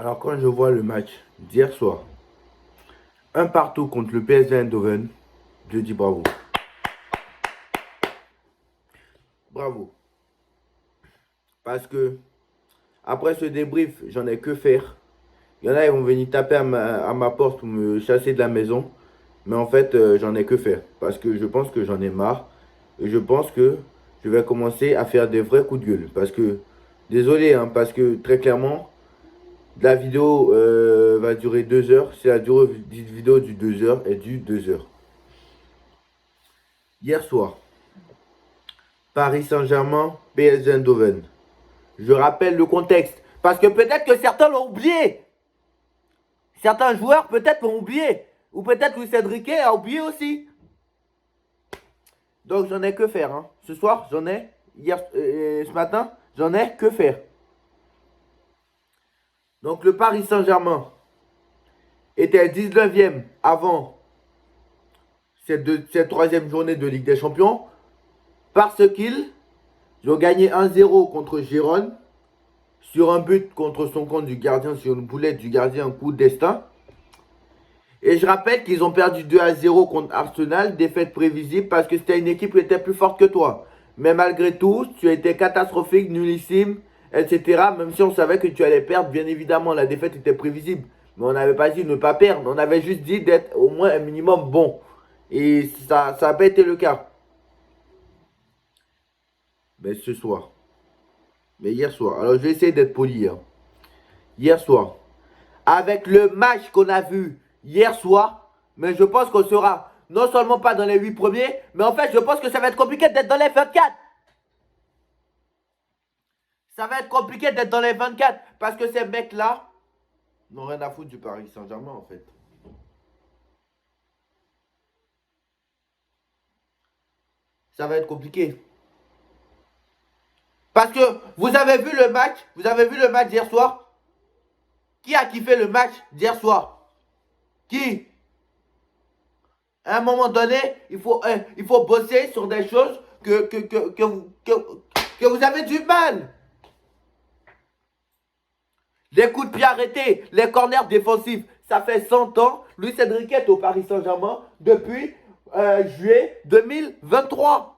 Alors quand je vois le match d'hier soir, un partout contre le PSV Eindhoven, je dis bravo. Bravo. Parce que après ce débrief, j'en ai que faire. Il y en a, ils vont venir taper à ma porte pour me chasser de la maison. Mais en fait, j'en ai que faire. Parce que je pense que j'en ai marre. Et je pense que je vais commencer à faire des vrais coups de gueule. Parce que, désolé, hein, parce que très clairement, la vidéo va durer 2 heures. C'est la durée vidéo du 2 heures et du 2 heures. Hier soir, Paris Saint-Germain, PSV Eindhoven. Je rappelle le contexte. Parce que peut-être que certains l'ont oublié. Certains joueurs peut-être l'ont oublié. Ou peut-être Luis Enrique a oublié aussi. Donc j'en ai que faire. Hein. Ce soir, j'en ai. Ce matin, j'en ai que faire. Donc le Paris Saint-Germain était 19e avant cette troisième journée de Ligue des Champions. Parce qu'ils ont gagné 1-0 contre Gérone. Sur un but contre son compte du gardien, sur une boulette du gardien, un coup de destin. Et je rappelle qu'ils ont perdu 2-0 contre Arsenal, défaite prévisible parce que c'était une équipe qui était plus forte que toi. Mais malgré tout, tu as été catastrophique, nullissime, etc. Même si on savait que tu allais perdre, bien évidemment, la défaite était prévisible. Mais on n'avait pas dit ne pas perdre, on avait juste dit d'être au moins un minimum bon. Et ça n'a pas été le cas. Mais ce soir, mais hier soir, alors je vais essayer d'être poli. Hein. Hier soir, avec le match qu'on a vu hier soir, mais je pense qu'on sera non seulement pas dans les 8 premiers, mais en fait, je pense que ça va être compliqué d'être dans les 24. Ça va être compliqué d'être dans les 24 parce que ces mecs-là n'ont rien à foutre du Paris Saint-Germain, en fait. Ça va être compliqué. Parce que vous avez vu le match d'hier soir. Qui a kiffé le match d'hier soir? Qui? À un moment donné, il faut bosser sur des choses que vous avez du mal. Les coups de pied arrêtés, les corners défensifs. Ça fait 100 ans. Luis Enrique est au Paris Saint-Germain depuis juillet 2023.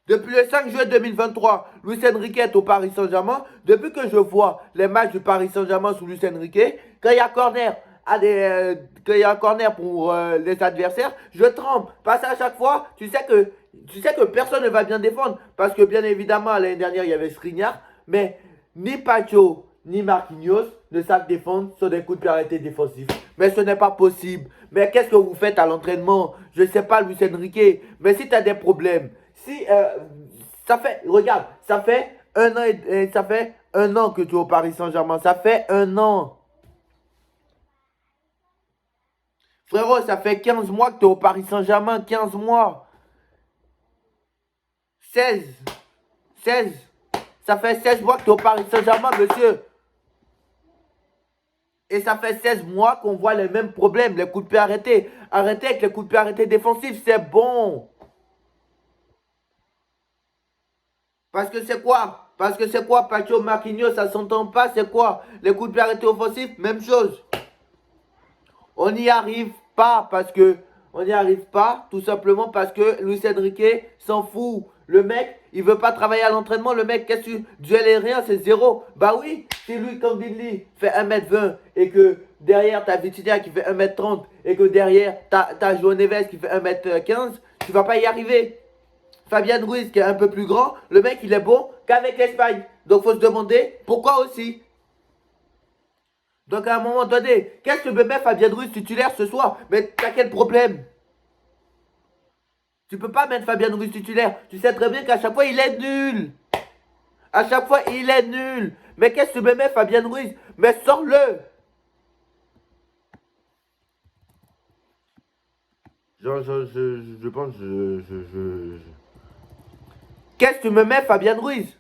Depuis le 5 juillet 2023, Luis Enrique est au Paris Saint-Germain. Depuis que je vois les matchs du Paris Saint-Germain sous Luis Enrique, quand il y a corner, quand il y a un corner pour les adversaires, je tremble. Parce qu'à chaque fois, tu sais que personne ne va bien défendre. Parce que bien évidemment, l'année dernière, il y avait Skriniar. Mais ni Pacho, ni Marquinhos ne savent défendre sur des coups de pied arrêtés défensifs. Mais ce n'est pas possible. Mais qu'est-ce que vous faites à l'entraînement? Je ne sais pas, Luis Enrique. Mais si tu as des problèmes, si ça fait, regarde, ça fait un an ça fait un an que tu es au Paris Saint-Germain. Ça fait un an. Frérot, ça fait 15 mois que tu es au Paris Saint-Germain. 15 mois. 16. 16. Ça fait 16 mois que tu es au Paris Saint-Germain, monsieur. Et ça fait 16 mois qu'on voit les mêmes problèmes, les coups de pied arrêtés. Arrêtez avec les coups de pied arrêtés défensifs, c'est bon. Parce que c'est quoi? Parce que c'est quoi, Pacho, Marquinhos, ça s'entend pas, c'est quoi? Les coups de pied arrêtés offensifs, même chose. On n'y arrive pas parce que on n'y arrive pas tout simplement parce que Luis Enrique s'en fout. Le mec, il veut pas travailler à l'entraînement. Le mec, qu'est-ce que duel aérien, c'est zéro. Bah oui, si lui, Kandinli, fait 1m20 et que derrière, t'as Vitinha qui fait 1m30 et que derrière, t'as João Neves qui fait 1m15, tu vas pas y arriver. Fabian Ruiz qui est un peu plus grand, le mec, il est bon qu'avec l'Espagne. Donc, faut se demander pourquoi aussi. Donc à un moment donné, qu'est-ce que me met Fabien Ruiz titulaire ce soir? Mais t'as quel problème? Tu peux pas mettre Fabien Ruiz titulaire. Tu sais très bien qu'à chaque fois, il est nul. À chaque fois, il est nul. Mais qu'est-ce que me met Fabien Ruiz? Mais sors-le. Je pense, Qu'est-ce que me met Fabien Ruiz?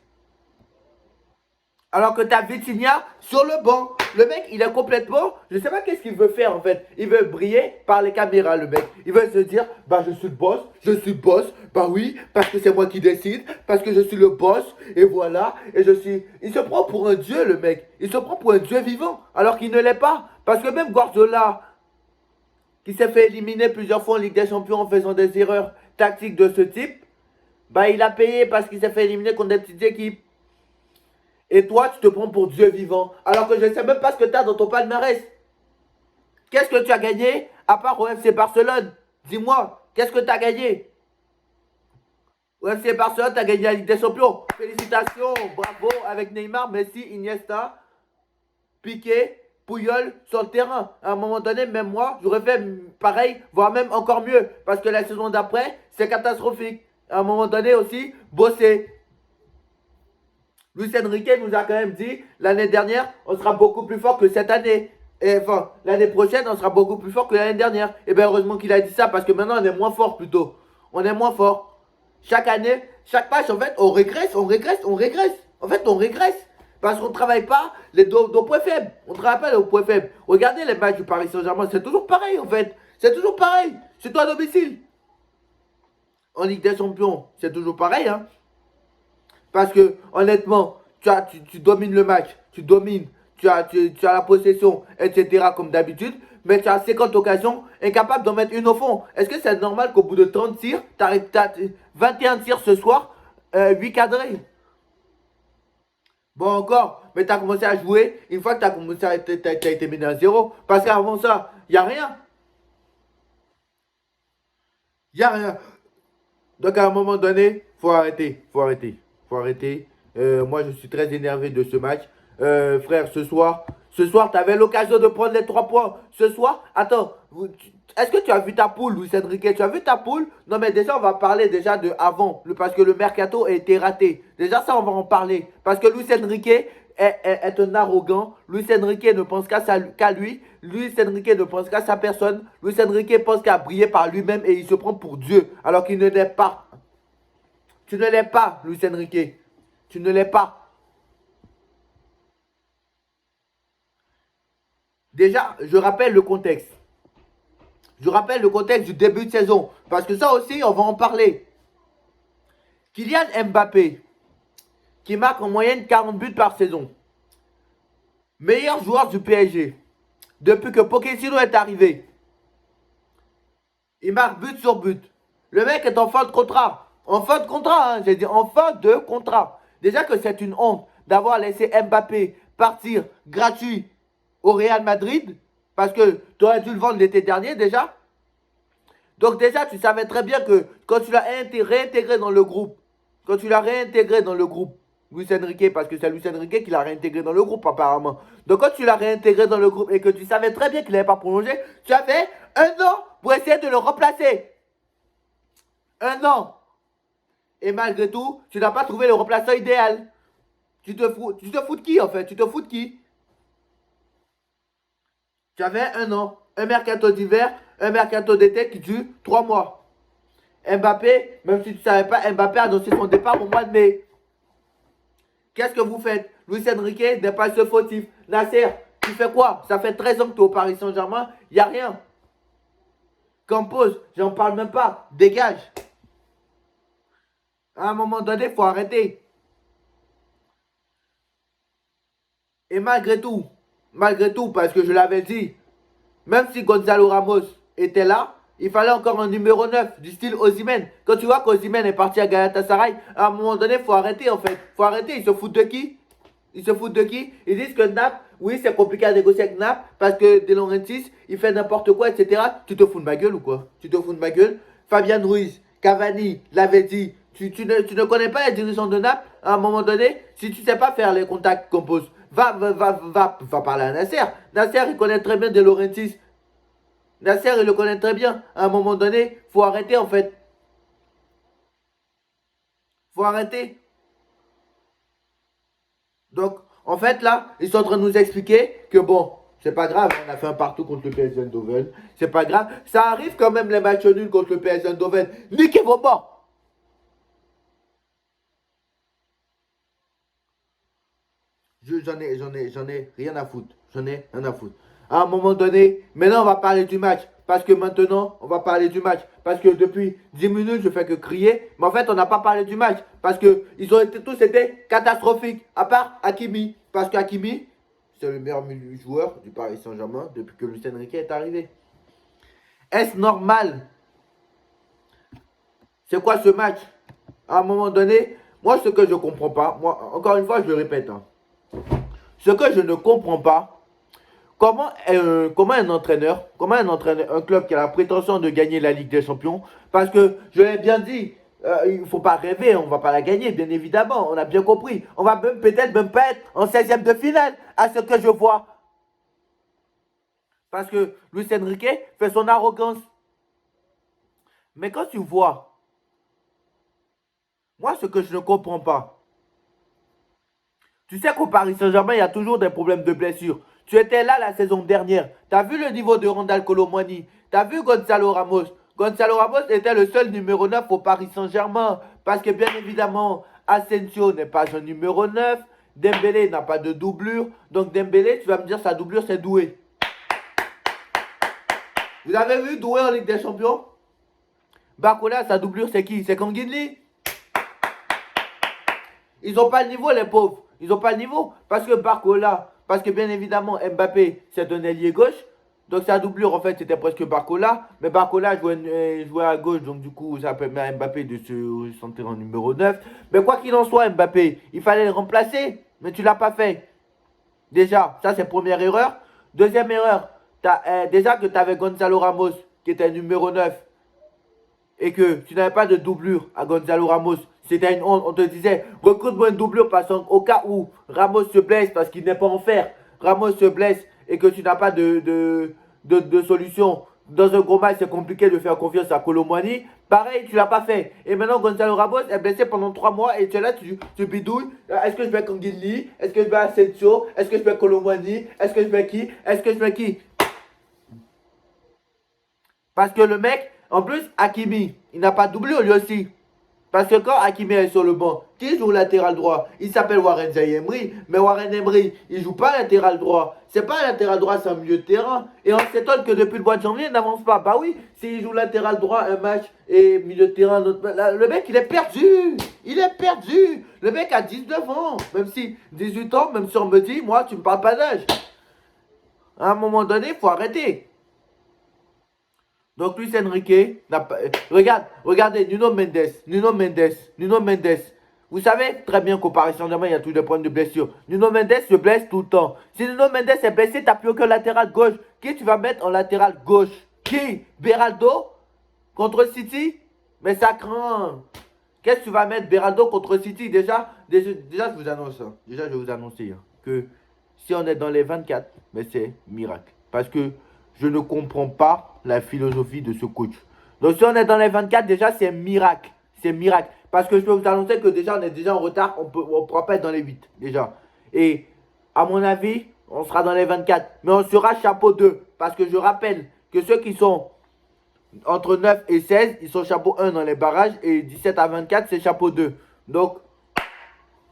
Alors que t'as Vitinha sur le banc. Le mec, il est complètement... Je sais pas qu'est-ce qu'il veut faire en fait. Il veut briller par les caméras, le mec. Il veut se dire, bah je suis le boss, je suis le boss. Bah oui, parce que c'est moi qui décide, parce que je suis le boss. Et voilà, et je suis... Il se prend pour un dieu, le mec. Il se prend pour un dieu vivant, alors qu'il ne l'est pas. Parce que même Guardiola, qui s'est fait éliminer plusieurs fois en Ligue des Champions en faisant des erreurs tactiques de ce type, bah il a payé parce qu'il s'est fait éliminer contre des petites équipes. Et toi, tu te prends pour Dieu vivant. Alors que je ne sais même pas ce que tu as dans ton palmarès. Qu'est-ce que tu as gagné à part au FC Barcelone? Dis-moi, qu'est-ce que tu as gagné? Au FC Barcelone, tu as gagné la Ligue des Champions. Félicitations, bravo avec Neymar, Messi, Iniesta, Piqué, Puyol sur le terrain. À un moment donné, même moi, j'aurais fait pareil, voire même encore mieux. Parce que la saison d'après, c'est catastrophique. À un moment donné aussi, bosser. Luis Enrique nous a quand même dit l'année dernière, on sera beaucoup plus fort que cette année. Et enfin, l'année prochaine, on sera beaucoup plus fort que l'année dernière. Et bien, heureusement qu'il a dit ça parce que maintenant, on est moins fort plutôt. On est moins fort. Chaque année, chaque match, en fait, on régresse, on régresse, on régresse. En fait, on régresse. Parce qu'on ne travaille pas nos points faibles. On ne travaille pas nos points faibles. Regardez les matchs du Paris Saint-Germain, c'est toujours pareil en fait. C'est toujours pareil. C'est toi à domicile. En Ligue des Champions, c'est toujours pareil, hein. Parce que, honnêtement, tu domines le match, tu domines, tu as la possession, etc. comme d'habitude, mais tu as 50 occasions, incapable d'en mettre une au fond. Est-ce que c'est normal qu'au bout de 30 tirs, tu as 21 tirs ce soir, 8 cadrés? Bon, encore, mais tu as commencé à jouer une fois que tu as commencé à été mené à zéro. Parce qu'avant ça, il n'y a rien. Il n'y a rien. Donc à un moment donné, faut arrêter, faut arrêter, faut arrêter. Moi, je suis très énervé de ce match. Frère, ce soir, tu avais l'occasion de prendre les 3 points. Ce soir, attends, est-ce que tu as vu ta poule, Luis Enrique? Tu as vu ta poule? Non, mais déjà, on va parler déjà de avant, parce que le mercato a été raté. Déjà, ça, on va en parler. Parce que Luis Enrique est un arrogant. Luis Enrique ne pense qu'à lui. Luis Enrique ne pense qu'à sa personne. Luis Enrique pense qu'à briller par lui-même et il se prend pour Dieu. Alors qu'il ne l'est pas. Tu ne l'es pas, Luis Enrique. Tu ne l'es pas. Déjà, je rappelle le contexte. Je rappelle le contexte du début de saison. Parce que ça aussi, on va en parler. Kylian Mbappé, qui marque en moyenne 40 buts par saison. Meilleur joueur du PSG. Depuis que Pochettino est arrivé. Il marque but sur but. Le mec est en fin de contrat. En fin de contrat, hein, j'ai dit en fin de contrat. Déjà que c'est une honte d'avoir laissé Mbappé partir gratuit au Real Madrid. Parce que tu aurais dû le vendre l'été dernier déjà. Donc déjà, tu savais très bien que quand tu l'as réintégré dans le groupe, quand tu l'as réintégré dans le groupe, Luis Enrique, parce que c'est Luis Enrique qui l'a réintégré dans le groupe apparemment. Donc quand tu l'as réintégré dans le groupe et que tu savais très bien qu'il n'avait pas prolongé, tu avais un an pour essayer de le remplacer. Un an. Et malgré tout, tu n'as pas trouvé le remplaçant idéal. Tu te fous de qui en fait? Tu te fous de qui? Tu avais un an. Un mercato d'hiver, un mercato d'été qui dure 3 mois. Mbappé, même si tu ne savais pas, Mbappé a annoncé son départ au mois de mai. Qu'est-ce que vous faites? Luis Enrique n'est pas ce fautif. Nasser, tu fais quoi? Ça fait 13 ans que tu es au Paris Saint-Germain, il n'y a rien. Campos, j'en parle même pas. Dégage. À un moment donné, il faut arrêter. Et malgré tout, parce que je l'avais dit, même si Gonzalo Ramos était là, il fallait encore un numéro 9 du style Osimhen. Quand tu vois qu'Osimhen est parti à Galatasaray, à un moment donné, il faut arrêter en fait. Faut arrêter. Ils se foutent de qui? Ils se foutent de qui? Ils disent que Naples, oui, c'est compliqué à négocier avec Naples parce que De Laurentiis, il fait n'importe quoi, etc. Tu te fous de ma gueule ou quoi? Tu te fous de ma gueule? Fabian Ruiz, Cavani, l'avait dit. Tu ne connais pas les dirigeants de Naples? À un moment donné, si tu ne sais pas faire les contacts qu'on pose, va parler à Nasser. Nasser, il connaît très bien De Laurentiis. Nasser, il le connaît très bien. À un moment donné, faut arrêter en fait. Faut arrêter. Donc, en fait, là, ils sont en train de nous expliquer que bon, c'est pas grave, on a fait un partout contre le PSV Eindhoven. C'est pas grave. Ça arrive quand même les matchs nuls contre le PSV Eindhoven. Niquez vos morts. J'en ai rien à foutre. J'en ai rien à foutre. À un moment donné, maintenant on va parler du match. Parce que maintenant, on va parler du match. Parce que depuis 10 minutes, je fais que crier. Mais en fait, on n'a pas parlé du match. Parce que ils ont été tous été catastrophiques. À part Hakimi. Parce qu'Hakimi, c'est le meilleur joueur du Paris Saint-Germain depuis que Luis Enrique est arrivé. Est-ce normal? C'est quoi ce match? À un moment donné, moi, ce que je ne comprends pas, moi, encore une fois, je le répète, hein, ce que je ne comprends pas, comment un club qui a la prétention de gagner la Ligue des Champions, parce que je l'ai bien dit, il ne faut pas rêver, on ne va pas la gagner, bien évidemment, on a bien compris. On va peut-être même pas être en 16e de finale, à ce que je vois. Parce que Luis Enrique fait son arrogance. Mais quand tu vois, moi, ce que je ne comprends pas, tu sais qu'au Paris Saint-Germain, il y a toujours des problèmes de blessure. Tu étais là la saison dernière. Tu as vu le niveau de Randal Kolo Muani. Tu as vu Gonzalo Ramos. Gonzalo Ramos était le seul numéro 9 au Paris Saint-Germain. Parce que bien évidemment, Asensio n'est pas un numéro 9. Dembélé n'a pas de doublure. Donc Dembélé, tu vas me dire, sa doublure, c'est Doué. Vous avez vu Doué en Ligue des Champions? Barcola, sa doublure, c'est qui? C'est Kanguinli. Ils n'ont pas le niveau, les pauvres. Ils n'ont pas le niveau. Parce que Barcola, parce que bien évidemment, Mbappé, c'est un ailier gauche. Donc sa doublure, en fait, c'était presque Barcola. Mais Barcola jouait à gauche. Donc du coup, ça permet à Mbappé de se sentir en numéro 9. Mais quoi qu'il en soit, Mbappé, il fallait le remplacer. Mais tu ne l'as pas fait. Déjà, ça c'est première erreur. Deuxième erreur, déjà que tu avais Gonzalo Ramos, qui était numéro 9, et que tu n'avais pas de doublure à Gonzalo Ramos, c'était une honte. On te disait, recrute-moi une doublure parce qu'au cas où Ramos se blesse parce qu'il n'est pas en fer, Ramos se blesse et que tu n'as pas de solution. Dans un gros match, c'est compliqué de faire confiance à Kolo Muani. Pareil, tu ne l'as pas fait. Et maintenant, Gonzalo Ramos est blessé pendant 3 mois et tu es là, tu bidouilles. Est-ce que je vais Kanguinli? Est-ce que je vais Asensio? Est-ce que je vais Kolo Muani? Est-ce que je vais qui? Est-ce que je vais qui? Parce que le mec, en plus, Hakimi, il n'a pas de doublure lui aussi. Parce que quand Hakimi est sur le banc, qui joue latéral droit? Il s'appelle Warren Zaïre-Emery, mais Warren Emery, il joue pas latéral droit. C'est pas latéral droit, c'est un milieu de terrain. Et on s'étonne que depuis le mois de janvier, il n'avance pas. Bah oui, s'il joue latéral droit un match et milieu de terrain un autre match, le mec, il est perdu. Il est perdu. Le mec a 19 ans, même si 18 ans, même si on me dit, moi, tu me parles pas d'âge. À un moment donné, il faut arrêter. Donc Luis Enrique n'a pas. Regardez, Nuno Mendes. Vous savez très bien qu'au Paris Saint-Germain, il y a tous les problèmes de blessure. Nuno Mendes se blesse tout le temps. Si Nuno Mendes est blessé, tu n'as plus aucun latéral gauche. Qui tu vas mettre en latéral gauche? Qui? Beraldo? Contre City? Mais ça craint. Qu'est-ce que tu vas mettre Beraldo contre City? Déjà, je vous annonce. Déjà, je vais vous annoncer que si on est dans les 24, mais c'est miracle. Parce que je ne comprends pas la philosophie de ce coach. Donc si on est dans les 24, déjà c'est miracle. C'est miracle. Parce que je peux vous annoncer que déjà on est déjà en retard. On ne pourra pas être dans les 8 déjà. Et à mon avis, on sera dans les 24. Mais on sera chapeau 2. Parce que je rappelle que ceux qui sont entre 9 et 16, ils sont chapeau 1 dans les barrages. Et 17 à 24, c'est chapeau 2. Donc,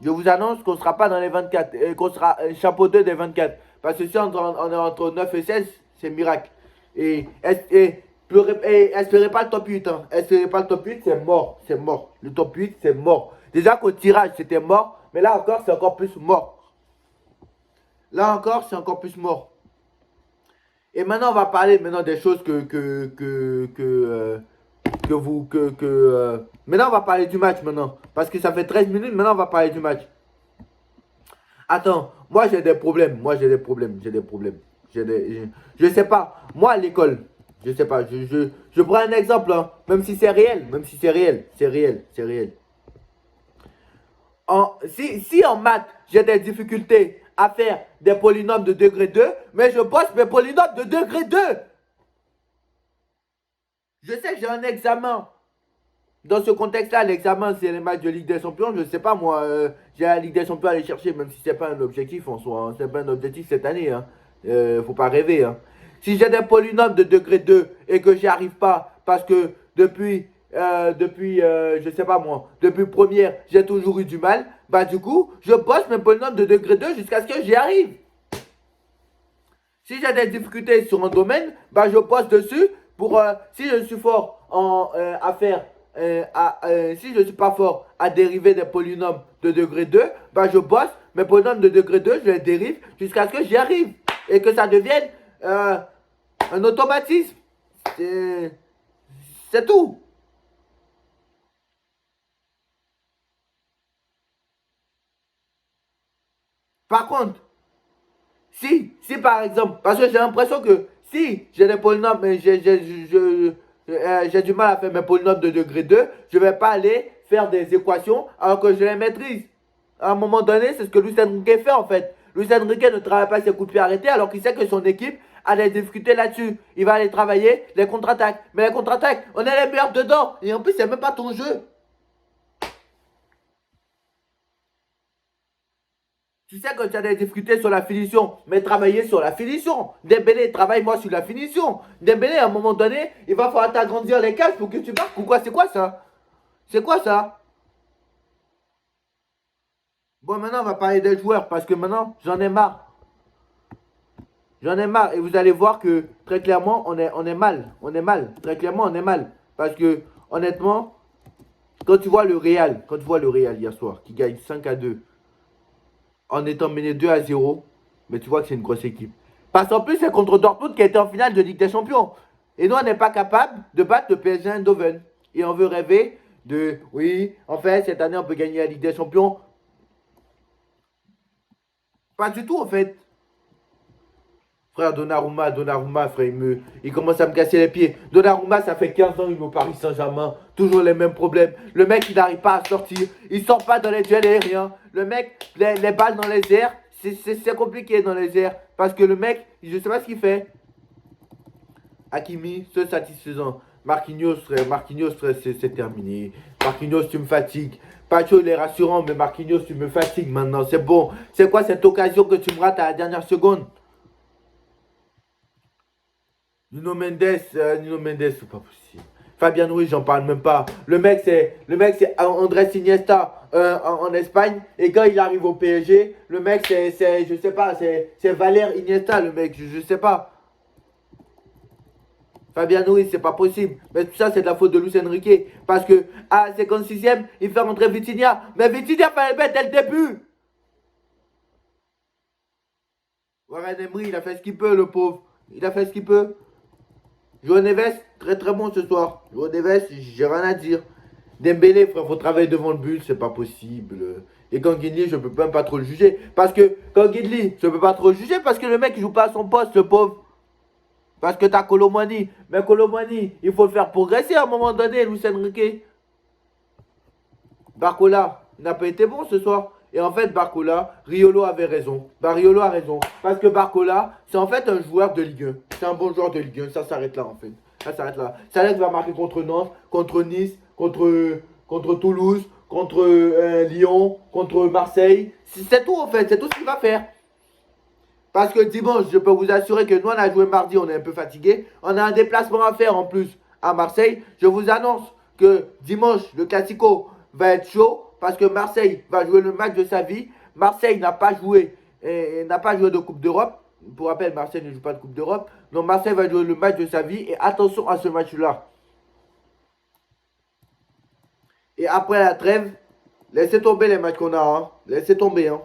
je vous annonce qu'on ne sera pas dans les 24. Et qu'on sera chapeau 2 des 24. Parce que si on est entre 9 et 16, c'est miracle. Et espérez pas le top 8. Hein. Espérez pas le top 8, c'est mort. C'est mort. Le top 8, c'est mort. Déjà qu'au tirage, c'était mort. Mais là encore, c'est encore plus mort. Là encore, c'est encore plus mort. Et maintenant, on va parler maintenant des choses maintenant, on va parler du match maintenant. Parce que ça fait 13 minutes, maintenant, on va parler du match. Attends, moi j'ai des problèmes. Je sais pas. Moi à l'école, je sais pas. Je prends un exemple, hein, même si c'est réel. C'est réel. Si en maths, j'ai des difficultés à faire des polynômes de degré 2, mais je bosse mes polynômes de degré 2. Je sais que j'ai un examen. Dans ce contexte-là, l'examen, c'est les matchs de Ligue des Champions. Je ne sais pas, moi, j'ai la Ligue des Champions à aller chercher, même si ce n'est pas un objectif en soi. Hein. Ce n'est pas un objectif cette année. Hein. Faut pas rêver. Hein. Si j'ai des polynômes de degré 2 et que j'y arrive pas, parce que depuis je sais pas moi, depuis première, j'ai toujours eu du mal. Bah du coup, je bosse mes polynômes de degré 2 jusqu'à ce que j'y arrive. Si j'ai des difficultés sur un domaine, bah je bosse dessus pour, si je suis fort à faire, si je ne suis pas fort à dériver des polynômes de degré 2, bah je bosse mes polynômes de degré 2, je les dérive jusqu'à ce que j'y arrive. Et que ça devienne un automatisme. C'est tout. Par contre, si par exemple, parce que j'ai l'impression que si j'ai des polynômes, mais j'ai du mal à faire mes polynômes de degré 2, je ne vais pas aller faire des équations alors que je les maîtrise. À un moment donné, c'est ce que Luis Enrique fait en fait. Luis Enrique ne travaille pas ses coups de pied arrêtés alors qu'il sait que son équipe a des difficultés là-dessus. Il va aller travailler les contre-attaques. Mais les contre-attaques, on est les meilleurs dedans. Et en plus, c'est même pas ton jeu. Tu sais que tu as des difficultés sur la finition, mais travailler sur la finition. Dembélé, travaille-moi sur la finition. Dembélé, à un moment donné, il va falloir t'agrandir les cages pour que tu marques ou quoi? C'est quoi ça? C'est quoi ça? Bon, maintenant, on va parler des joueurs parce que maintenant, j'en ai marre. J'en ai marre. Et vous allez voir que très clairement, on est mal. On est mal. Très clairement, on est mal. Parce que, honnêtement, quand tu vois le Real hier soir, qui gagne 5-2, en étant mené 2-0, mais tu vois que c'est une grosse équipe. Parce qu'en plus, c'est contre Dortmund qui a été en finale de Ligue des Champions. Et nous, on n'est pas capable de battre le PSG Eindhoven. Et on veut rêver de, oui, en fait, cette année, on peut gagner la Ligue des Champions. Pas du tout, en fait. Frère, Donnarumma, frère, il commence à me casser les pieds. Donnarumma, ça fait 15 ans, il est au Paris Saint-Germain. Toujours les mêmes problèmes. Le mec, il n'arrive pas à sortir. Il sort pas dans les duels aériens. Le mec, les balles dans les airs, c'est compliqué dans les airs. Parce que le mec, je sais pas ce qu'il fait. Hakimi, c'est satisfaisant. Marquinhos, frère, c'est terminé. Marquinhos, tu me fatigues. Pacho, il est rassurant, mais Marquinhos, tu me fatigues maintenant. C'est bon. C'est quoi cette occasion que tu me rates à la dernière seconde? Nuno Mendes, c'est pas possible. Fabien Ruiz, j'en parle même pas. Le mec, c'est Andrés Iniesta en Espagne. Et quand il arrive au PSG, le mec, je sais pas, c'est Valère Iniesta, le mec, je sais pas. Fabien Ruiz, c'est pas possible. Mais tout ça, c'est de la faute de Luis Enrique. Parce que, à 56e, il fait rentrer Vitinha. Mais Vitinha fallait le mettre dès le début. Warren Emery, il a fait ce qu'il peut, le pauvre. Il a fait ce qu'il peut. João Neves, très très bon ce soir. João Neves, j'ai rien à dire. Dembélé, frère, faut travailler devant le but, c'est pas possible. Et Kanguinli, je peux même pas trop le juger. Parce que Kanguinli, je peux pas trop le juger parce que le mec, il joue pas à son poste, ce pauvre. Parce que t'as Colomani. Mais Colomani, il faut le faire progresser à un moment donné, Luis Enrique. Barcola, il n'a pas été bon ce soir. Et en fait, Barcola, Riolo avait raison. Riolo a raison. Parce que Barcola, c'est en fait un joueur de Ligue 1. C'est un bon joueur de Ligue 1. Ça s'arrête là, en fait. Ça s'arrête là. Ça va marquer contre Nantes, contre Nice, contre Toulouse, contre Lyon, contre Marseille. C'est tout, en fait. C'est tout ce qu'il va faire. Parce que dimanche, je peux vous assurer que nous, on a joué mardi, on est un peu fatigué. On a un déplacement à faire en plus à Marseille. Je vous annonce que dimanche, le Classico va être chaud parce que Marseille va jouer le match de sa vie. Marseille n'a pas joué de Coupe d'Europe. Pour rappel, Marseille ne joue pas de Coupe d'Europe. Donc Marseille va jouer le match de sa vie. Et attention à ce match-là. Et après la trêve, laissez tomber les matchs qu'on a. Hein. Laissez tomber. Hein.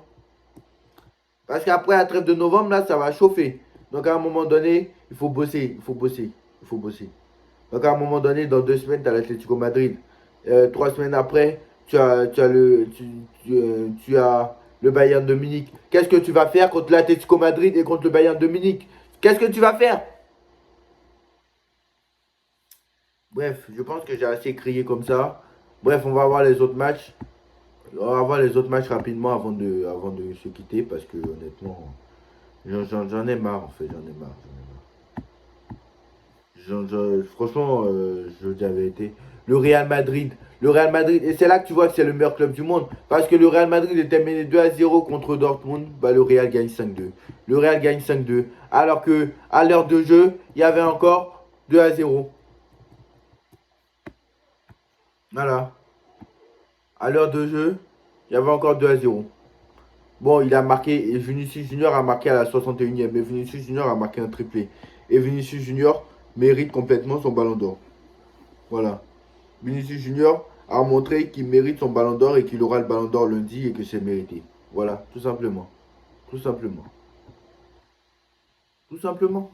Parce qu'après la trêve de novembre, là, ça va chauffer. Donc à un moment donné, il faut bosser. Il faut bosser. Donc à un moment donné, dans 2 semaines, tu as l'Atlético Madrid. 3 semaines après, tu as le Bayern de Munich. Qu'est-ce que tu vas faire contre l'Atlético Madrid et contre le Bayern de Munich? Qu'est-ce que tu vas faire? Bref, je pense que j'ai assez crié comme ça. Bref, on va voir les autres matchs. On va voir les autres matchs rapidement avant de se quitter parce que honnêtement, j'en ai marre en fait, j'en ai marre. Franchement, je dis la vérité. Le Real Madrid, et c'est là que tu vois que c'est le meilleur club du monde. Parce que le Real Madrid était mené 2-0 contre Dortmund, bah, le Real gagne 5-2. Le Real gagne 5-2. Alors que à l'heure de jeu, il y avait encore 2-0. Voilà. À l'heure de jeu, il y avait encore 2-0. Bon, il a marqué, et Vinicius Junior a marqué à la 61e, mais Vinicius Junior a marqué un triplé. Et Vinicius Junior mérite complètement son ballon d'or. Voilà. Vinicius Junior a montré qu'il mérite son ballon d'or et qu'il aura le ballon d'or lundi et que c'est mérité. Voilà, tout simplement. Tout simplement. Tout simplement.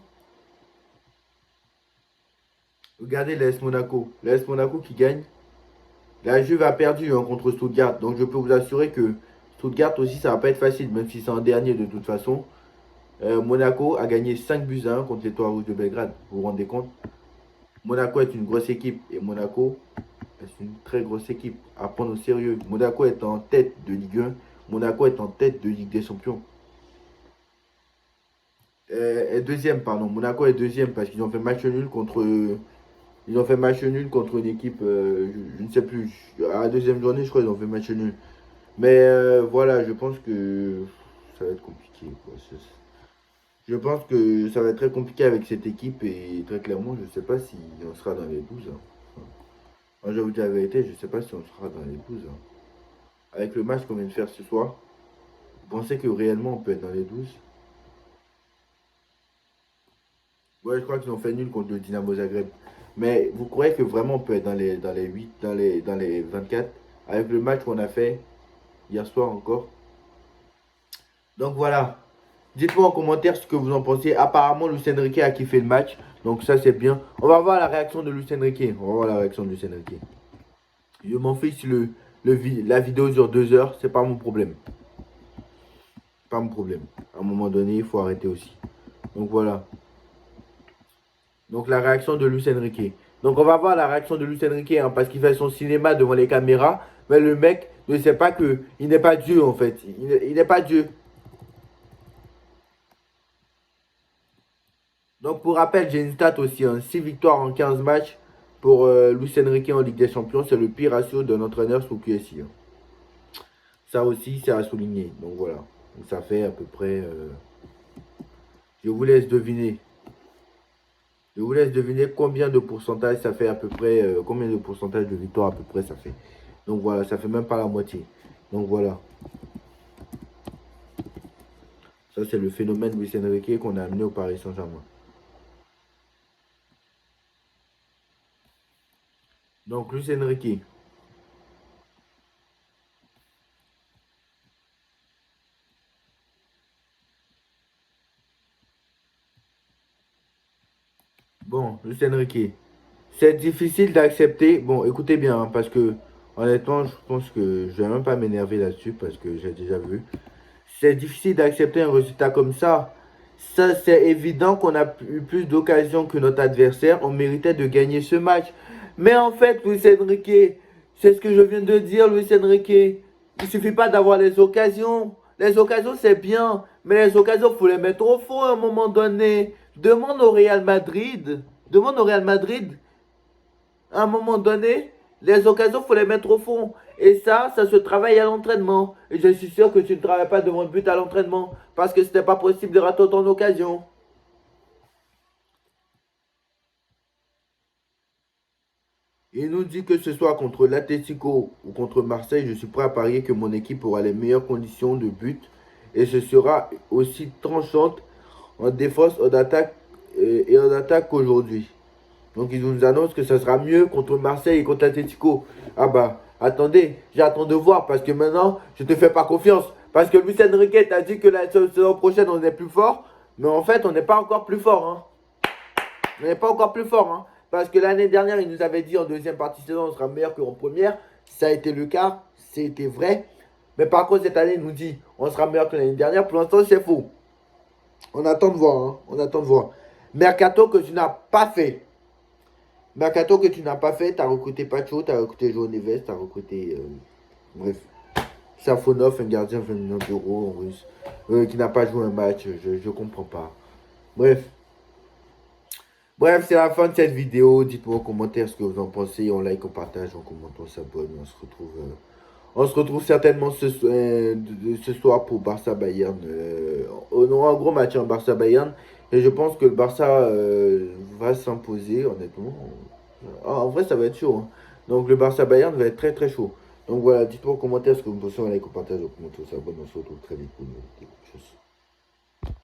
Regardez l'AS Monaco. L'AS Monaco qui gagne. La Juve a perdu hein, contre Stuttgart. Donc je peux vous assurer que Stuttgart aussi, ça va pas être facile, même si c'est en dernier de toute façon. Monaco a gagné 5 buts à 1 contre les Trois Rouges de Belgrade. Vous vous rendez compte? Monaco est une grosse équipe et Monaco est une très grosse équipe. À prendre au sérieux. Monaco est en tête de Ligue 1. Monaco est en tête de Ligue des Champions. Est deuxième, pardon. Monaco est deuxième parce qu'ils ont fait match nul contre. Ils ont fait match nul contre une équipe, je ne sais plus. À la deuxième journée, je crois qu'ils ont fait match nul. Mais voilà, je pense que ça va être compliqué, quoi. Je pense que ça va être très compliqué avec cette équipe et très clairement, je ne sais pas si on sera dans les 12. Hein. Moi, je vais vous dire la vérité, je ne sais pas si on sera dans les 12. Hein. Avec le match qu'on vient de faire ce soir, vous pensez que réellement on peut être dans les 12? Ouais, je crois qu'ils ont fait nul contre le Dynamo Zagreb. Mais vous croyez que vraiment on peut être dans les 8, dans les 24 avec le match qu'on a fait hier soir encore? Donc voilà. Dites-moi en commentaire ce que vous en pensez. Apparemment, Luis Enrique a kiffé le match. Donc ça, c'est bien. On va voir la réaction de Luis Enrique. On va voir la réaction de Luis Enrique. Je m'en fiche si la vidéo dure 2 heures. C'est pas mon problème. Pas mon problème. À un moment donné, il faut arrêter aussi. Donc voilà. Donc la réaction de Luis Enrique. Donc on va voir la réaction de Luis Enrique hein, parce qu'il fait son cinéma devant les caméras. Mais le mec ne sait pas qu'il n'est pas Dieu en fait. Il n'est pas Dieu. Donc pour rappel, j'ai une stat aussi. Hein, 6 victoires en 15 matchs pour Luis Enrique en Ligue des Champions. C'est le pire ratio d'un entraîneur sous QSI. Hein. Ça aussi, c'est à souligner. Donc voilà. Donc, ça fait à peu près... je vous laisse deviner. Je vous laisse deviner combien de pourcentage ça fait à peu près, combien de pourcentage de victoire à peu près ça fait. Donc voilà, ça fait même pas la moitié. Donc voilà. Ça c'est le phénomène Luis Enrique qu'on a amené au Paris Saint-Germain. Donc Luis Enrique. Bon, Luis Enrique. C'est difficile d'accepter. Bon, écoutez bien, hein, parce que honnêtement, je pense que je vais même pas m'énerver là-dessus parce que j'ai déjà vu. C'est difficile d'accepter un résultat comme ça. Ça, c'est évident qu'on a eu plus d'occasions que notre adversaire. On méritait de gagner ce match. Mais en fait, Luis Enrique, c'est ce que je viens de dire, Luis Enrique. Il suffit pas d'avoir les occasions. Les occasions, c'est bien. Mais les occasions, il faut les mettre au fond à un moment donné. Demande au Real Madrid. Demande au Real Madrid. À un moment donné, les occasions, il faut les mettre au fond. Et ça se travaille à l'entraînement. Et je suis sûr que tu ne travailles pas devant le but à l'entraînement. Parce que ce n'était pas possible de rater ton occasion. Il nous dit que ce soit contre l'Atlético ou contre Marseille, je suis prêt à parier que mon équipe aura les meilleures conditions de but. Et ce sera aussi tranchante en défense et en attaque qu'aujourd'hui. Donc ils nous annoncent que ça sera mieux contre Marseille et contre l'Atlético. Ah bah, attendez, j'attends de voir parce que maintenant, je ne te fais pas confiance. Parce que Luis Enrique t'a dit que la saison prochaine, on est plus fort. Mais en fait, on n'est pas encore plus fort. Hein. On n'est pas encore plus fort. Hein. Parce que l'année dernière, il nous avait dit en deuxième partie de saison, on sera meilleur qu'en première. Ça a été le cas. C'était vrai. Mais par contre, cette année, il nous dit, on sera meilleur que l'année dernière. Pour l'instant, c'est faux. On attend de voir. Hein. On attend de voir. Mercato que tu n'as pas fait. Mercato que tu n'as pas fait, tu as recruté Pacho, tu as recruté João Neves, tu as recruté. Bref. Safonov, un gardien 20 millions d'euros en russe, qui n'a pas joué un match, je ne comprends pas. Bref. Bref, c'est la fin de cette vidéo. Dites-moi en commentaire ce que vous en pensez. On like, on partage, on commente, on s'abonne. On se retrouve certainement ce soir pour Barça Bayern. On aura un gros match en Barça Bayern. Et je pense que le Barça va s'imposer, honnêtement. Ah, en vrai, ça va être chaud. Hein. Donc le Barça Bayern va être très très chaud. Donc voilà, dites-moi en commentaire ce que vous pensez, like, au partage, au commentaire, on se retrouve très vite pour une nouvelle vidéo. Tchuss.